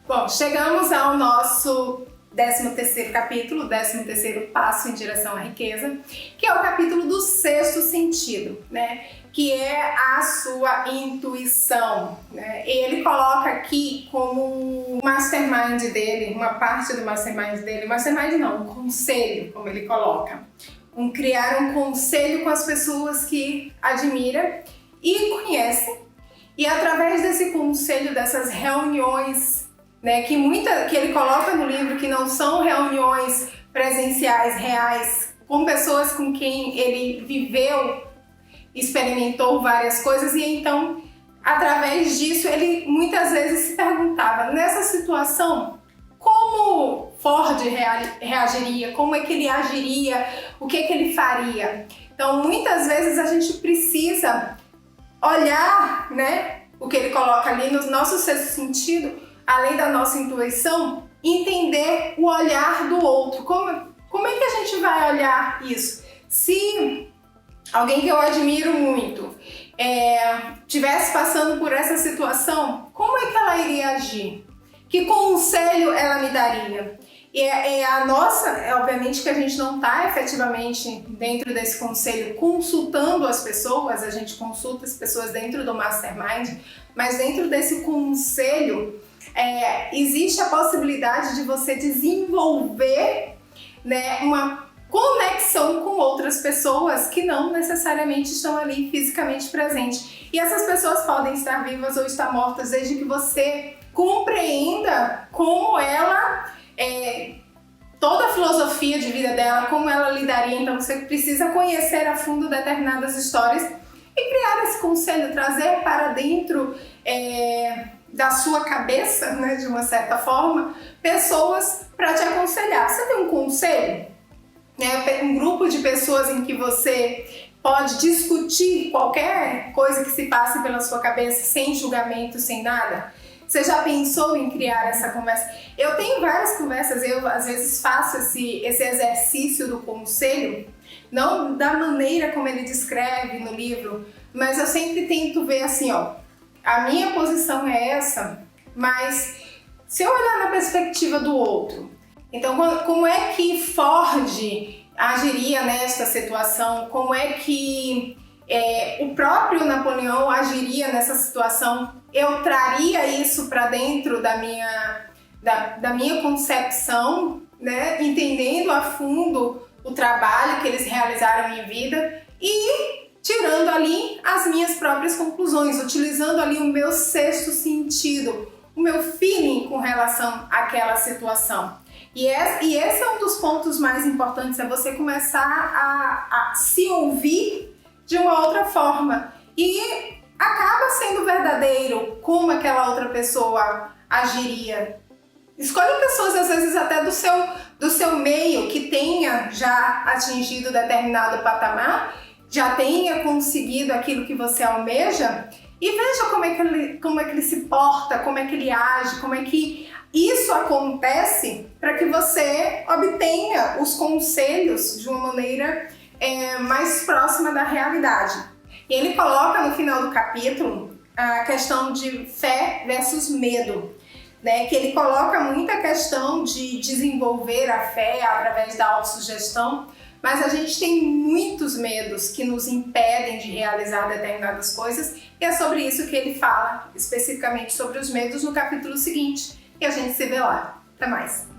Bom, chegamos ao nosso 13º capítulo, 13º passo em direção à riqueza, que é o capítulo do sexto sentido, né? Que é a sua intuição, né? Ele coloca aqui como o mastermind dele, uma parte do mastermind dele, mastermind não, um conselho, como ele coloca. Criar um conselho com as pessoas que admira e conhece, e através desse conselho, dessas reuniões, né, que ele coloca no livro que não são reuniões presenciais, reais, com pessoas com quem ele viveu, experimentou várias coisas, e então, através disso, ele muitas vezes se perguntava, nessa situação, como Ford reagiria, como é que ele agiria, o que é que ele faria. Então, muitas vezes a gente precisa olhar, né, o que ele coloca ali no nosso sexto sentido, além da nossa intuição, entender o olhar do outro. Como é que a gente vai olhar isso? Se alguém que eu admiro muito estivesse passando por essa situação, como é que ela iria agir? Que conselho ela me daria? E a nossa, obviamente que a gente não está efetivamente dentro desse conselho consultando as pessoas, a gente consulta as pessoas dentro do Mastermind, mas dentro desse conselho existe a possibilidade de você desenvolver, né, uma conexão com outras pessoas que não necessariamente estão ali fisicamente presentes. E essas pessoas podem estar vivas ou estar mortas, desde que você compreenda como ela, toda a filosofia de vida dela, como ela lidaria. Então você precisa conhecer a fundo determinadas histórias e criar esse conselho, trazer para dentro da sua cabeça, né, de uma certa forma, pessoas para te aconselhar. Você tem um conselho? Um grupo de pessoas em que você pode discutir qualquer coisa que se passe pela sua cabeça sem julgamento, sem nada? Você já pensou em criar essa conversa? Eu tenho várias conversas, eu às vezes faço esse exercício do conselho, não da maneira como ele descreve no livro, mas eu sempre tento ver assim, a minha posição é essa, mas se eu olhar na perspectiva do outro, então como é que Ford agiria nesta situação? Como é que o próprio Napoleão agiria nessa situação? Eu traria isso para dentro da minha concepção, né? Entendendo a fundo o trabalho que eles realizaram em vida e tirando ali as minhas próprias conclusões, utilizando ali o meu sexto sentido, o meu feeling com relação àquela situação. E esse é um dos pontos mais importantes, é você começar a se ouvir de uma outra forma. E acaba sendo verdadeiro como aquela outra pessoa agiria. Escolhe pessoas, às vezes até do seu meio, que tenha já atingido determinado patamar, já tenha conseguido aquilo que você almeja, e veja como é que ele se porta, como é que ele age, como é que isso acontece, para que você obtenha os conselhos de uma maneira mais próxima da realidade. E ele coloca no final do capítulo a questão de fé versus medo, né? Que ele coloca muita questão de desenvolver a fé através da autossugestão, mas a gente tem muitos medos que nos impedem de realizar determinadas coisas, e é sobre isso que ele fala, especificamente sobre os medos, no capítulo seguinte, e a gente se vê lá. Até mais!